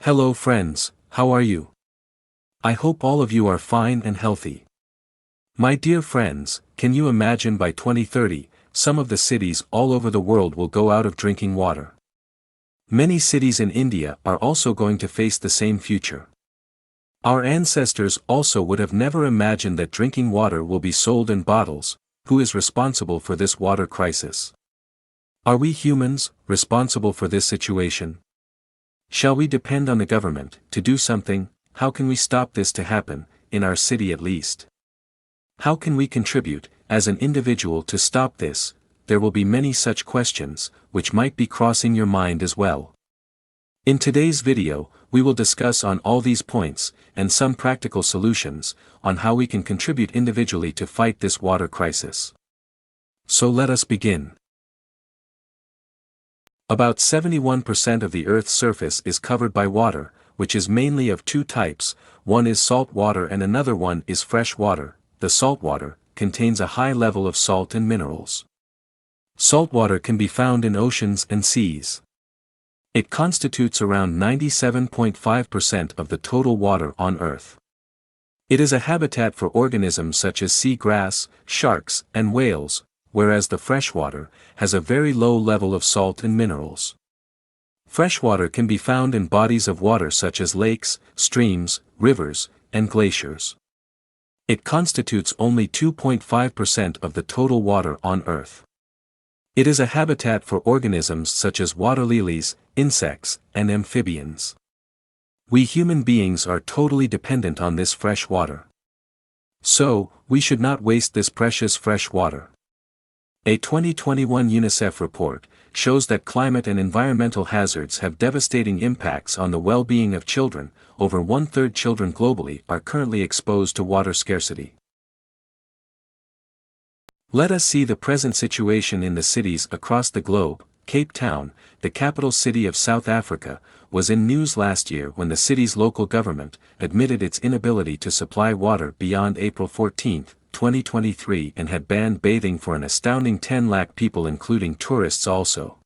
Hello friends, how are you? I hope all of you are fine and healthy. My dear friends, can you imagine by 2030, some of the cities all over the world will go out of drinking water? Many cities in India are also going to face the same future. Our ancestors also would have never imagined that drinking water will be sold in bottles. Who is responsible for this water crisis? Are we humans responsible for this situation? Shall we depend on the government to do something? How can we stop this to happen, in our city at least? How can we contribute, as an individual to stop this? There will be many such questions, which might be crossing your mind as well. In today's video, we will discuss on all these points, and some practical solutions, on how we can contribute individually to fight this water crisis. So let us begin. About 71% of the Earth's surface is covered by water, which is mainly of two types. One is salt water and another one is fresh water. The salt water contains a high level of salt and minerals. Salt water can be found in oceans and seas. It constitutes around 97.5% of the total water on Earth. It is a habitat for organisms such as sea grass, sharks, and whales, whereas the freshwater has a very low level of salt and minerals. Freshwater can be found in bodies of water such as lakes, streams, rivers, and glaciers. It constitutes only 2.5% of the total water on Earth. It is a habitat for organisms such as water lilies, insects, and amphibians. We human beings are totally dependent on this fresh water. So, we should not waste this precious fresh water. A 2021 UNICEF report shows that climate and environmental hazards have devastating impacts on the well-being of children. Over one-third children globally are currently exposed to water scarcity. Let us see the present situation in the cities across the globe. Cape Town, the capital city of South Africa, was in news last year when the city's local government admitted its inability to supply water beyond April 14, 2023 and had banned bathing for an astounding 10 lakh people including tourists also.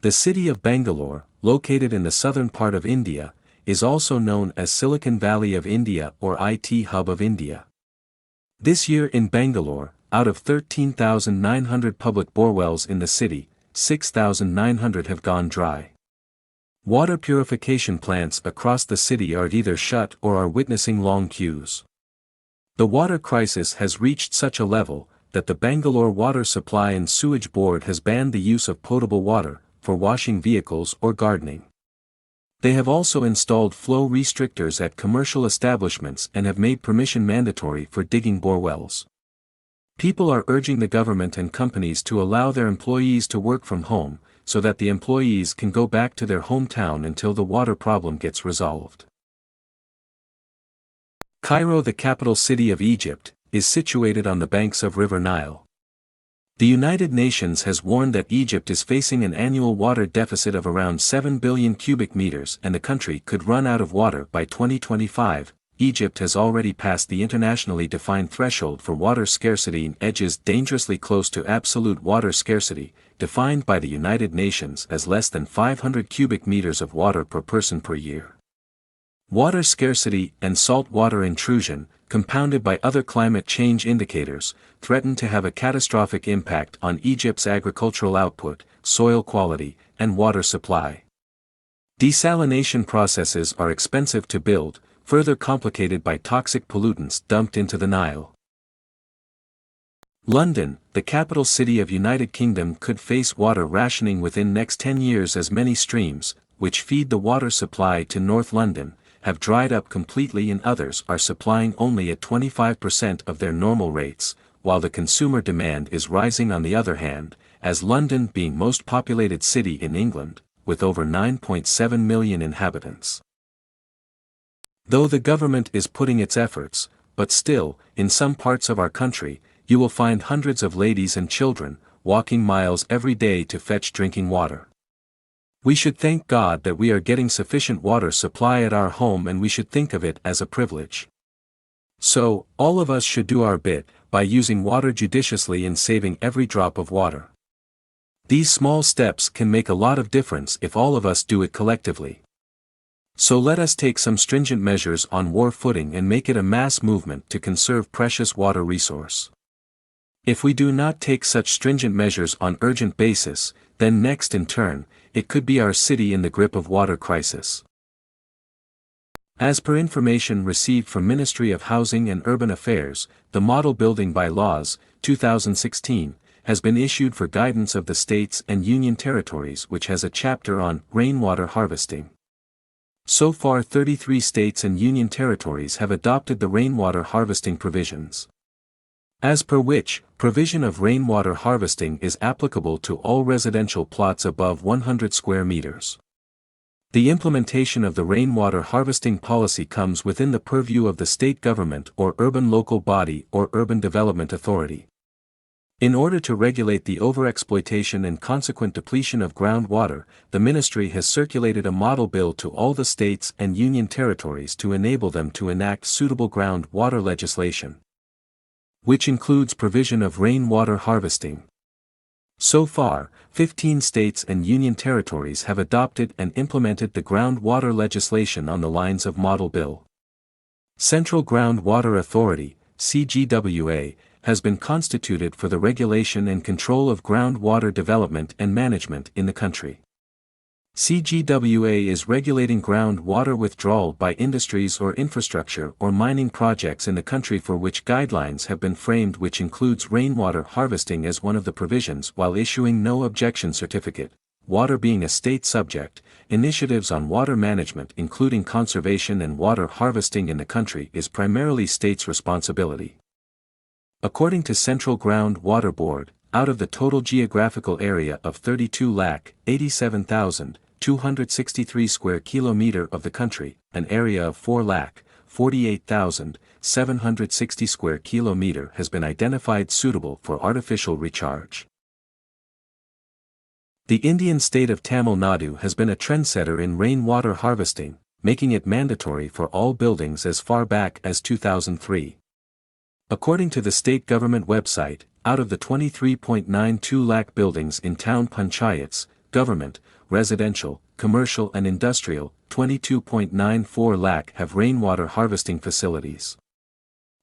The city of Bangalore, located in the southern part of India, is also known as Silicon Valley of India or IT Hub of India. This year in Bangalore, out of 13,900 public borewells in the city, 6,900 have gone dry. Water purification plants across the city are either shut or are witnessing long queues. The water crisis has reached such a level that the Bangalore Water Supply and Sewage Board has banned the use of potable water for washing vehicles or gardening. They have also installed flow restrictors at commercial establishments and have made permission mandatory for digging borewells. People are urging the government and companies to allow their employees to work from home, so that the employees can go back to their hometown until the water problem gets resolved. Cairo, the capital city of Egypt, is situated on the banks of River Nile. The United Nations has warned that Egypt is facing an annual water deficit of around 7 billion cubic meters and the country could run out of water by 2025. Egypt has already passed the internationally defined threshold for water scarcity and edges dangerously close to absolute water scarcity, defined by the United Nations as less than 500 cubic meters of water per person per year. Water scarcity and salt water intrusion, compounded by other climate change indicators, threaten to have a catastrophic impact on Egypt's agricultural output, soil quality, and water supply. Desalination processes are expensive to build, further complicated by toxic pollutants dumped into the Nile. London, the capital city of United Kingdom, could face water rationing within next 10 years as many streams, which feed the water supply to North London, have dried up completely and others are supplying only at 25% of their normal rates, while the consumer demand is rising on the other hand, as London being most populated city in England, with over 9.7 million inhabitants. Though the government is putting its efforts, but still, in some parts of our country, you will find hundreds of ladies and children, walking miles every day to fetch drinking water. We should thank God that we are getting sufficient water supply at our home and we should think of it as a privilege. So, all of us should do our bit, by using water judiciously and saving every drop of water. These small steps can make a lot of difference if all of us do it collectively. So let us take some stringent measures on war footing and make it a mass movement to conserve precious water resource. If we do not take such stringent measures on urgent basis, then next in turn, it could be our city in the grip of water crisis. As per information received from Ministry of Housing and Urban Affairs, the Model Building Bylaws, 2016, has been issued for guidance of the states and union territories, which has a chapter on rainwater harvesting. So far 33 states and union territories have adopted the rainwater harvesting provisions. As per which, provision of rainwater harvesting is applicable to all residential plots above 100 square meters. The implementation of the rainwater harvesting policy comes within the purview of the state government or urban local body or urban development authority. In order to regulate the overexploitation and consequent depletion of groundwater, the ministry has circulated a model bill to all the states and union territories to enable them to enact suitable groundwater legislation, which includes provision of rainwater harvesting. So far, 15 states and union territories have adopted and implemented the groundwater legislation on the lines of Model Bill. Central Groundwater Authority, CGWA, has been constituted for the regulation and control of groundwater development and management in the country. CGWA is regulating groundwater withdrawal by industries or infrastructure or mining projects in the country, for which guidelines have been framed, which includes rainwater harvesting as one of the provisions, while issuing no objection certificate. Water being a state subject, initiatives on water management including conservation and water harvesting in the country is primarily states' responsibility. According to Central Groundwater Board, out of the total geographical area of 32,87,263 square kilometer of the country, an area of 4,48,760 square kilometer has been identified suitable for artificial recharge. The Indian state of Tamil Nadu has been a trendsetter in rainwater harvesting, making it mandatory for all buildings as far back as 2003. According to the state government website, out of the 23.92 lakh buildings in town panchayats, government, residential, commercial and industrial, 22.94 lakh have rainwater harvesting facilities.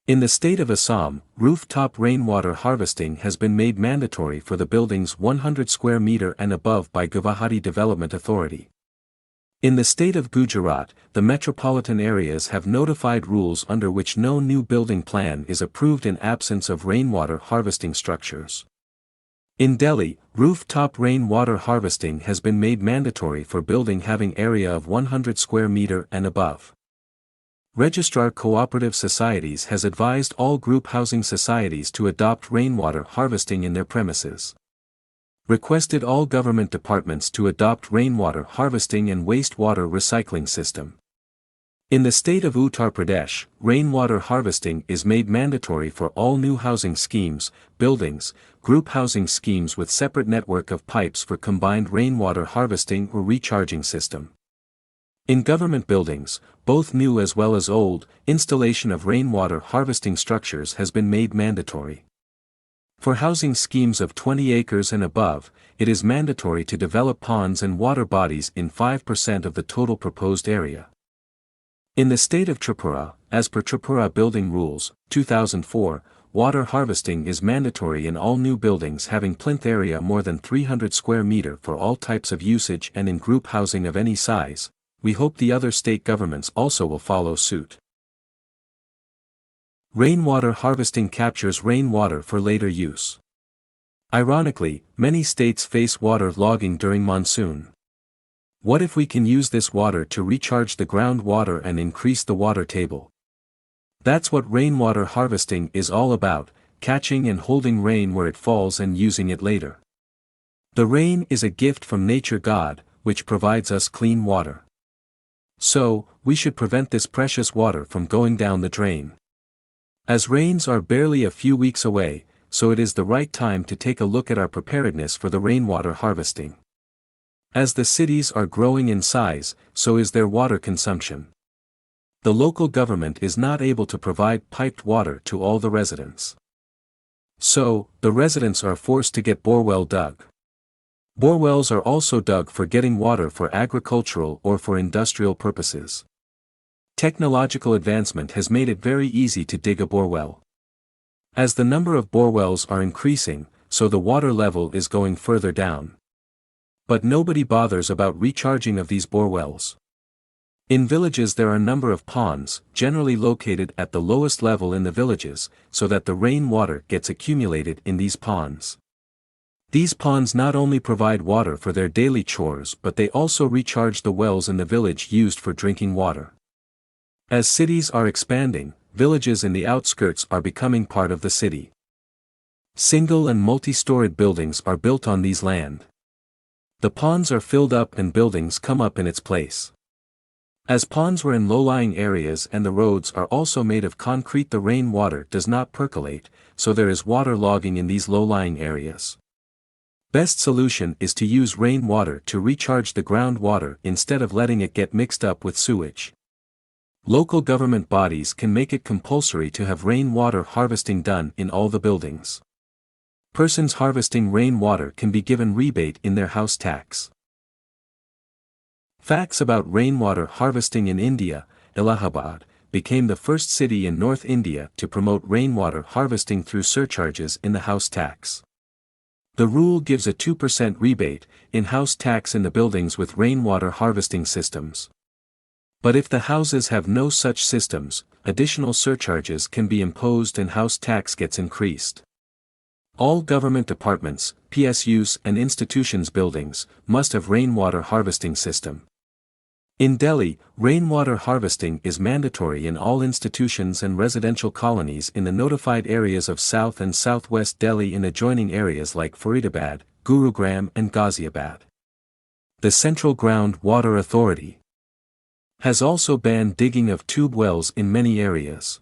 In the state of Assam, rooftop rainwater harvesting has been made mandatory for the buildings 100 square meter and above by Guwahati Development Authority. In the state of Gujarat, the metropolitan areas have notified rules under which no new building plan is approved in absence of rainwater harvesting structures. In Delhi, rooftop rainwater harvesting has been made mandatory for building having area of 100 square meter and above. Registrar Cooperative Societies has advised all group housing societies to adopt rainwater harvesting in their premises. Requested all government departments to adopt rainwater harvesting and wastewater recycling system. In the state of Uttar Pradesh, rainwater harvesting is made mandatory for all new housing schemes, buildings, group housing schemes with separate network of pipes for combined rainwater harvesting or recharging system. In government buildings, both new as well as old, installation of rainwater harvesting structures has been made mandatory. For housing schemes of 20 acres and above, it is mandatory to develop ponds and water bodies in 5% of the total proposed area. In the state of Tripura, as per Tripura Building Rules, 2004, water harvesting is mandatory in all new buildings having plinth area more than 300 square meter for all types of usage and in group housing of any size. We hope the other state governments also will follow suit. Rainwater harvesting captures rainwater for later use. Ironically, many states face water logging during monsoon. What if we can use this water to recharge the groundwater and increase the water table? That's what rainwater harvesting is all about, catching and holding rain where it falls and using it later. The rain is a gift from nature God, which provides us clean water. So, we should prevent this precious water from going down the drain. As rains are barely a few weeks away, so it is the right time to take a look at our preparedness for the rainwater harvesting. As the cities are growing in size, so is their water consumption. The local government is not able to provide piped water to all the residents. So, the residents are forced to get borewell dug. Borewells are also dug for getting water for agricultural or for industrial purposes. Technological advancement has made it very easy to dig a borewell. As the number of borewells are increasing, so the water level is going further down. But nobody bothers about recharging of these borewells. In villages there are a number of ponds, generally located at the lowest level in the villages, so that the rainwater gets accumulated in these ponds. These ponds not only provide water for their daily chores but they also recharge the wells in the village used for drinking water. As cities are expanding, villages in the outskirts are becoming part of the city. Single and multi-storied buildings are built on these land. The ponds are filled up and buildings come up in its place. As ponds were in low-lying areas and the roads are also made of concrete, the rainwater does not percolate, so there is water logging in these low-lying areas. Best solution is to use rainwater to recharge the groundwater instead of letting it get mixed up with sewage. Local government bodies can make it compulsory to have rainwater harvesting done in all the buildings. Persons harvesting rainwater can be given rebate in their house tax. Facts about rainwater harvesting in India. Allahabad became the first city in North India to promote rainwater harvesting through surcharges in the house tax. The rule gives a 2% rebate in house tax in the buildings with rainwater harvesting systems. But if the houses have no such systems, additional surcharges can be imposed and house tax gets increased. All government departments, PSUs and institutions buildings must have rainwater harvesting system. In Delhi, rainwater harvesting is mandatory in all institutions and residential colonies in the notified areas of South and Southwest Delhi in adjoining areas like Faridabad, Gurugram and Ghaziabad. The Central Ground Water Authority has also banned digging of tube wells in many areas.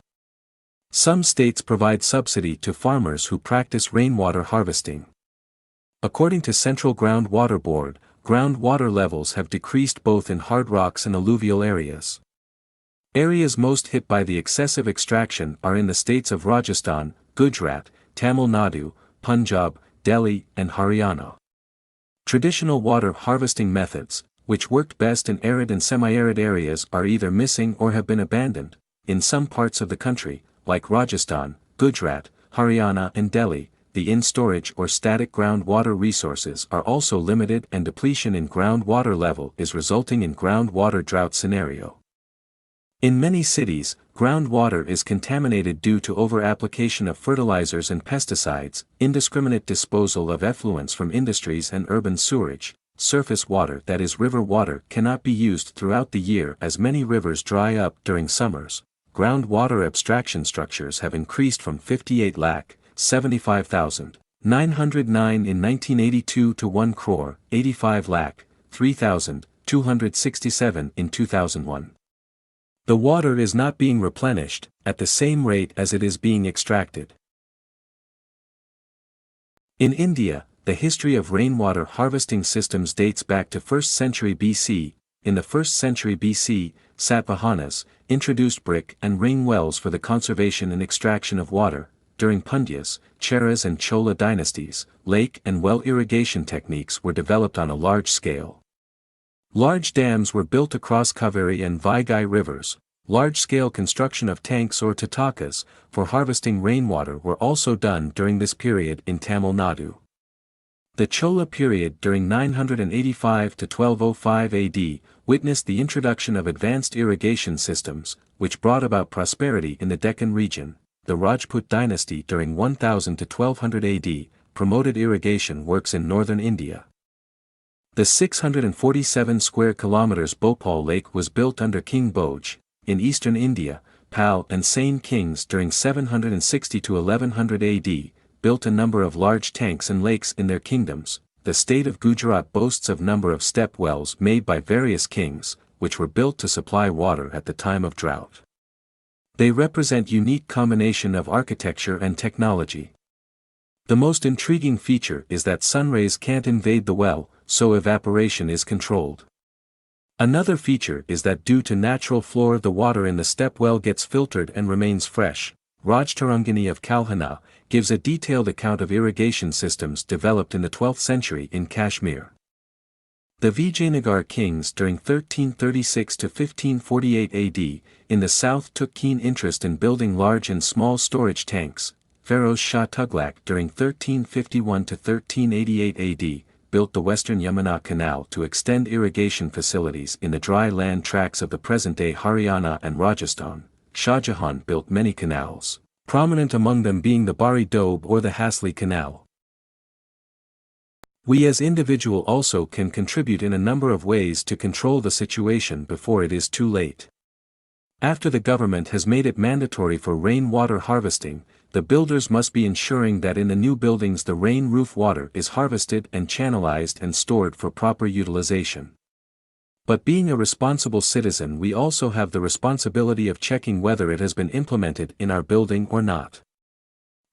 Some states provide subsidy to farmers who practice rainwater harvesting. According to Central Groundwater Board, groundwater levels have decreased both in hard rocks and alluvial areas. Areas most hit by the excessive extraction are in the states of Rajasthan, Gujarat, Tamil Nadu, Punjab, Delhi, and Haryana. Traditional water harvesting methods, which worked best in arid and semi-arid areas, are either missing or have been abandoned. In some parts of the country, like Rajasthan, Gujarat, Haryana and Delhi, the in-storage or static groundwater resources are also limited and depletion in groundwater level is resulting in groundwater drought scenario. In many cities, groundwater is contaminated due to over-application of fertilizers and pesticides, indiscriminate disposal of effluents from industries and urban sewerage. Surface water, that is river water, cannot be used throughout the year as many rivers dry up during summers. Groundwater abstraction structures have increased from 58,75,909 in 1982 to 1,85,03,267 in 2001. The water is not being replenished at the same rate as it is being extracted. In India, the history of rainwater harvesting systems dates back to 1st century BC. In the 1st century BC, Satavahanas introduced brick and ring wells for the conservation and extraction of water. During Pundyas, Cheras and Chola dynasties, lake and well irrigation techniques were developed on a large scale. Large dams were built across Kaveri and Vaigai rivers. Large-scale construction of tanks or tatakas for harvesting rainwater were also done during this period in Tamil Nadu. The Chola period during 985 to 1205 AD witnessed the introduction of advanced irrigation systems, which brought about prosperity in the Deccan region. The Rajput dynasty during 1000 to 1200 AD promoted irrigation works in northern India. The 647 square kilometers Bhopal Lake was built under King Bhoj. In eastern India, Pal and Sain kings during 760 to 1100 AD built a number of large tanks and lakes in their kingdoms. The state of Gujarat boasts of number of step wells made by various kings, which were built to supply water at the time of drought. They represent unique combination of architecture and technology. The most intriguing feature is that sun rays can't invade the well, so evaporation is controlled. Another feature is that due to natural flow the water in the step well gets filtered and remains fresh. Rajtarangini of Kalhana, gives a detailed account of irrigation systems developed in the 12th century in Kashmir. The Vijayanagar kings during 1336 to 1548 AD, in the south took keen interest in building large and small storage tanks. Pharaoh Shah Tughlaq during 1351 to 1388 AD, built the western Yamuna Canal to extend irrigation facilities in the dry land tracts of the present-day Haryana and Rajasthan. Shah Jahan built many canals, prominent among them being the Bari Doab or the Hasli Canal. We as individuals also can contribute in a number of ways to control the situation before it is too late. After the government has made it mandatory for rainwater harvesting, the builders must be ensuring that in the new buildings the rain roof water is harvested and channelized and stored for proper utilization. But being a responsible citizen, we also have the responsibility of checking whether it has been implemented in our building or not.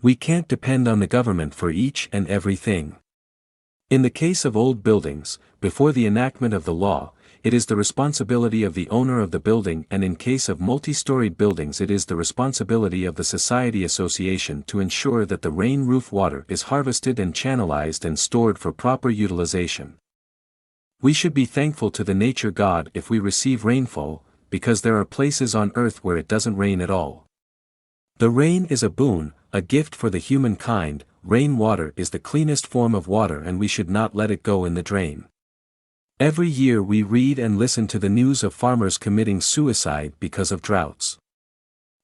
We can't depend on the government for each and everything. In the case of old buildings, before the enactment of the law, it is the responsibility of the owner of the building, and in case of multi-storied buildings it is the responsibility of the society association to ensure that the rain roof water is harvested and channelized and stored for proper utilization. We should be thankful to the nature God if we receive rainfall, because there are places on earth where it doesn't rain at all. The rain is a boon, a gift for the humankind. Rainwater is the cleanest form of water and we should not let it go in the drain. Every year we read and listen to the news of farmers committing suicide because of droughts.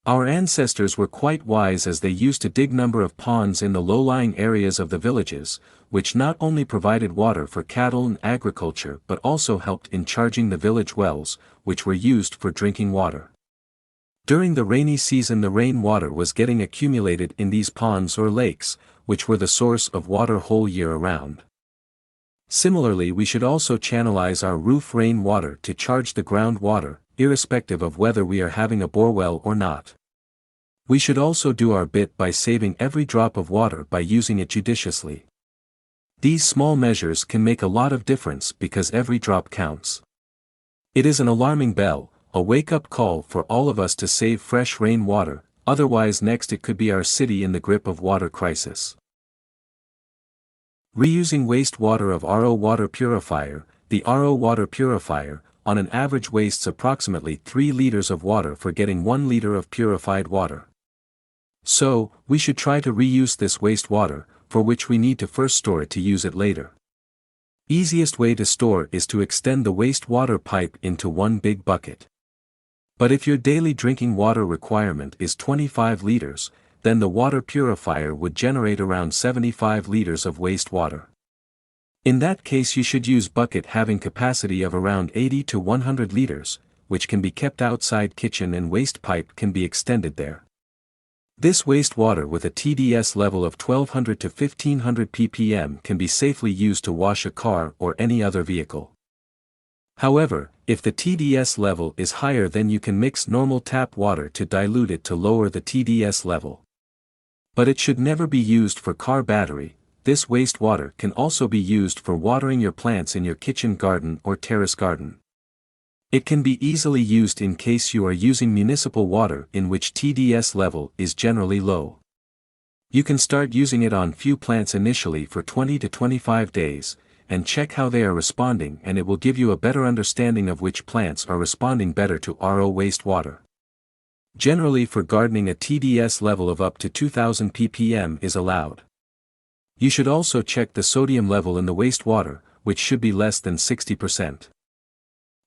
Our ancestors were quite wise as they used to dig number of ponds in the low-lying areas of the villages, which not only provided water for cattle and agriculture but also helped in charging the village wells, which were used for drinking water. During the rainy season the rainwater was getting accumulated in these ponds or lakes, which were the source of water whole year around. Similarly, we should also channelize our roof rainwater to charge the groundwater, irrespective of whether we are having a borewell or not. We should also do our bit by saving every drop of water by using it judiciously. These small measures can make a lot of difference because every drop counts. It is an alarming bell, a wake-up call for all of us to save fresh rainwater, otherwise next it could be our city in the grip of water crisis. Reusing wastewater of RO water purifier. The RO water purifier, on an average wastes approximately 3 liters of water for getting 1 liter of purified water. So, we should try to reuse this wastewater, for which we need to first store it to use it later. Easiest way to store is to extend the wastewater pipe into one big bucket. But if your daily drinking water requirement is 25 liters, then the water purifier would generate around 75 liters of wastewater. In that case you should use bucket having capacity of around 80 to 100 liters, which can be kept outside kitchen and waste pipe can be extended there. This wastewater with a TDS level of 1200 to 1500 ppm can be safely used to wash a car or any other vehicle. However, if the TDS level is higher then you can mix normal tap water to dilute it to lower the TDS level. But it should never be used for car battery. This wastewater can also be used for watering your plants in your kitchen garden or terrace garden. It can be easily used in case you are using municipal water in which TDS level is generally low. You can start using it on few plants initially for 20 to 25 days, and check how they are responding, and it will give you a better understanding of which plants are responding better to RO wastewater. Generally for gardening a TDS level of up to 2000 ppm is allowed. You should also check the sodium level in the wastewater, which should be less than 60%.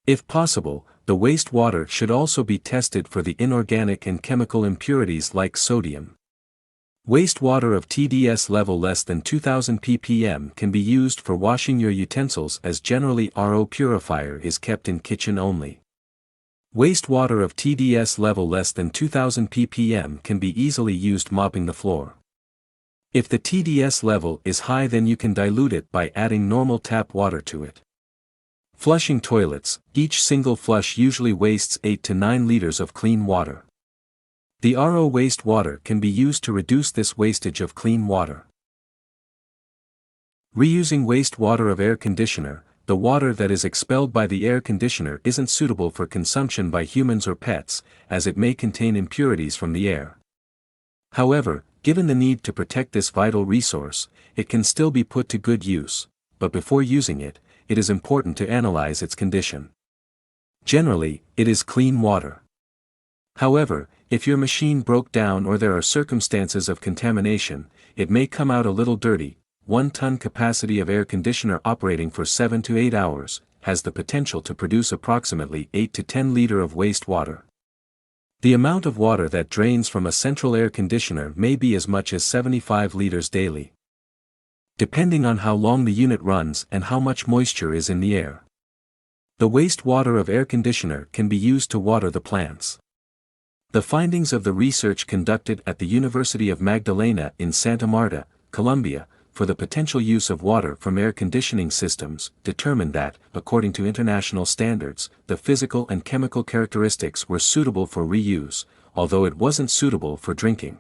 If possible, the wastewater should also be tested for the inorganic and chemical impurities like sodium. Wastewater of TDS level less than 2000 ppm can be used for washing your utensils as generally RO purifier is kept in kitchen only. Wastewater of TDS level less than 2000 ppm can be easily used mopping the floor. If the TDS level is high then you can dilute it by adding normal tap water to it. Flushing toilets. Each single flush usually wastes 8 to 9 liters of clean water. The RO wastewater can be used to reduce this wastage of clean water. Reusing wastewater of air conditioner. The water that is expelled by the air conditioner isn't suitable for consumption by humans or pets, as it may contain impurities from the air. However, Given the need to protect this vital resource, it can still be put to good use, but before using it, it is important to analyze its condition. Generally, it is clean water. However, if your machine broke down or there are circumstances of contamination, it may come out a little dirty. 1-ton capacity of air conditioner operating for 7 to 8 hours has the potential to produce approximately 8 to 10 liters of wastewater. The amount of water that drains from a central air conditioner may be as much as 75 liters daily, depending on how long the unit runs and how much moisture is in the air. The wastewater of air conditioner can be used to water the plants. The findings of the research conducted at the University of Magdalena in Santa Marta, Colombia, for the potential use of water from air conditioning systems, determined that, according to international standards, the physical and chemical characteristics were suitable for reuse, although it wasn't suitable for drinking.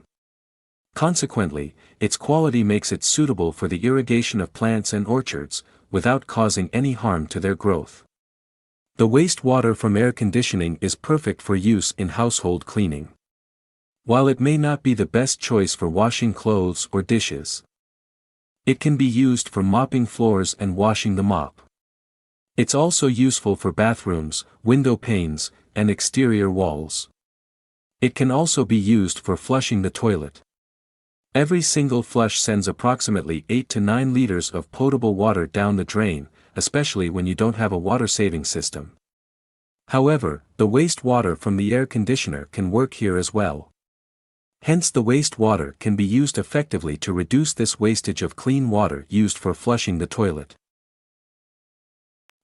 Consequently, its quality makes it suitable for the irrigation of plants and orchards, without causing any harm to their growth. The wastewater from air conditioning is perfect for use in household cleaning. While it may not be the best choice for washing clothes or dishes, it can be used for mopping floors and washing the mop. It's also useful for bathrooms, window panes, and exterior walls. It can also be used for flushing the toilet. Every single flush sends approximately 8 to 9 liters of potable water down the drain, especially when you don't have a water-saving system. However, the wastewater from the air conditioner can work here as well. Hence the wastewater can be used effectively to reduce this wastage of clean water used for flushing the toilet.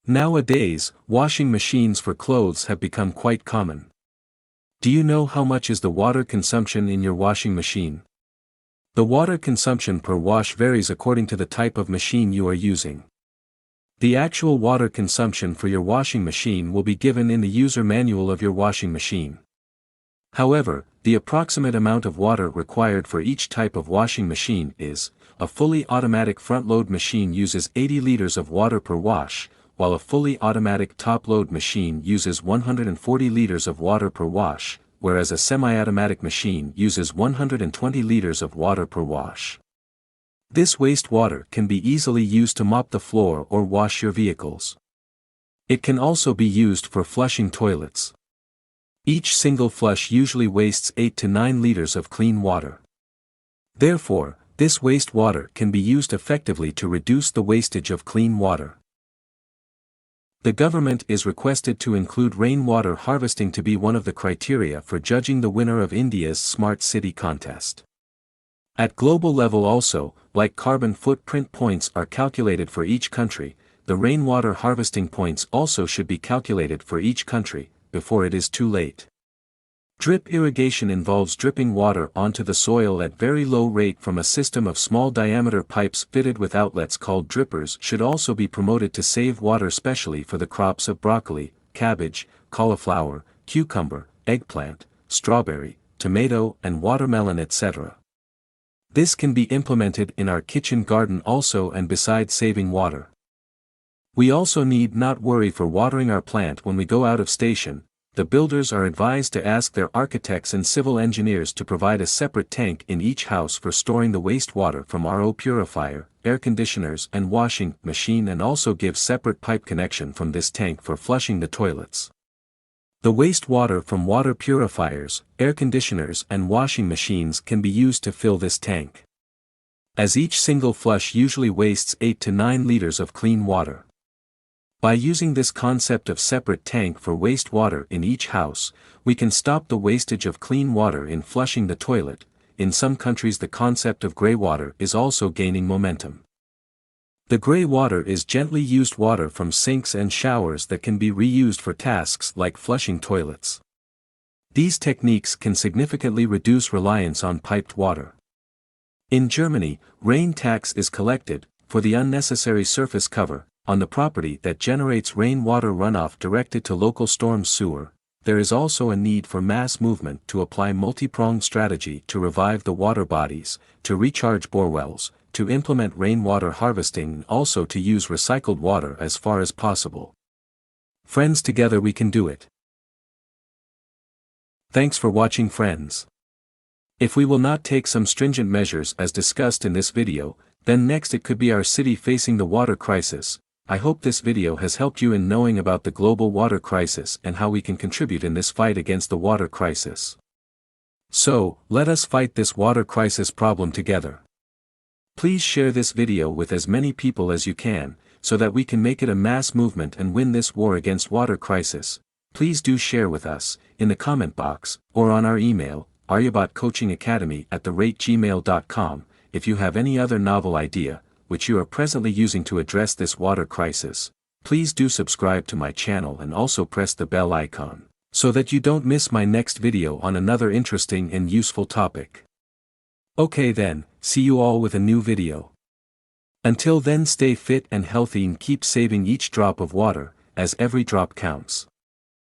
Nowadays, washing machines for clothes have become quite common. Do you know how much is the water consumption in your washing machine? The water consumption per wash varies according to the type of machine you are using. The actual water consumption for your washing machine will be given in the user manual of your washing machine. However, the approximate amount of water required for each type of washing machine is: a fully automatic front-load machine uses 80 liters of water per wash, while a fully automatic top-load machine uses 140 liters of water per wash, whereas a semi-automatic machine uses 120 liters of water per wash. This wastewater can be easily used to mop the floor or wash your vehicles. It can also be used for flushing toilets. Each single flush usually wastes 8 to 9 liters of clean water. Therefore, this wastewater can be used effectively to reduce the wastage of clean water. The government is requested to include rainwater harvesting to be one of the criteria for judging the winner of India's Smart City contest. At global level also, like carbon footprint points are calculated for each country, the rainwater harvesting points also should be calculated for each country, before it is too late. Drip irrigation involves dripping water onto the soil at very low rate from a system of small diameter pipes fitted with outlets called drippers should also be promoted to save water, especially for the crops of broccoli, cabbage, cauliflower, cucumber, eggplant, strawberry, tomato and watermelon etc. This can be implemented in our kitchen garden also, and besides saving water, we also need not worry for watering our plant when we go out of station. The builders are advised to ask their architects and civil engineers to provide a separate tank in each house for storing the wastewater from RO purifier, air conditioners and washing machine, and also give separate pipe connection from this tank for flushing the toilets. The wastewater from water purifiers, air conditioners and washing machines can be used to fill this tank, as each single flush usually wastes 8 to 9 liters of clean water. By using this concept of separate tank for wastewater in each house, we can stop the wastage of clean water in flushing the toilet. In some countries the concept of grey water is also gaining momentum. The grey water is gently used water from sinks and showers that can be reused for tasks like flushing toilets. These techniques can significantly reduce reliance on piped water. In Germany, rain tax is collected, for the unnecessary surface cover, on the property that generates rainwater runoff directed to local storm sewer. There is also a need for mass movement to apply multi-pronged strategy to revive the water bodies, to recharge borewells, to implement rainwater harvesting, and also to use recycled water as far as possible. Friends, together we can do it. Thanks for watching, friends. If we will not take some stringent measures as discussed in this video, then next it could be our city facing the water crisis. I hope this video has helped you in knowing about the global water crisis and how we can contribute in this fight against the water crisis. So, let us fight this water crisis problem together. Please share this video with as many people as you can, so that we can make it a mass movement and win this war against water crisis. Please do share with us, in the comment box, or on our email, aryabotcoachingacademy@gmail.com, if you have any other novel idea, which you are presently using to address this water crisis. Please do subscribe to my channel and also press the bell icon, so that you don't miss my next video on another interesting and useful topic. Okay then, see you all with a new video. Until then, stay fit and healthy and keep saving each drop of water, as every drop counts.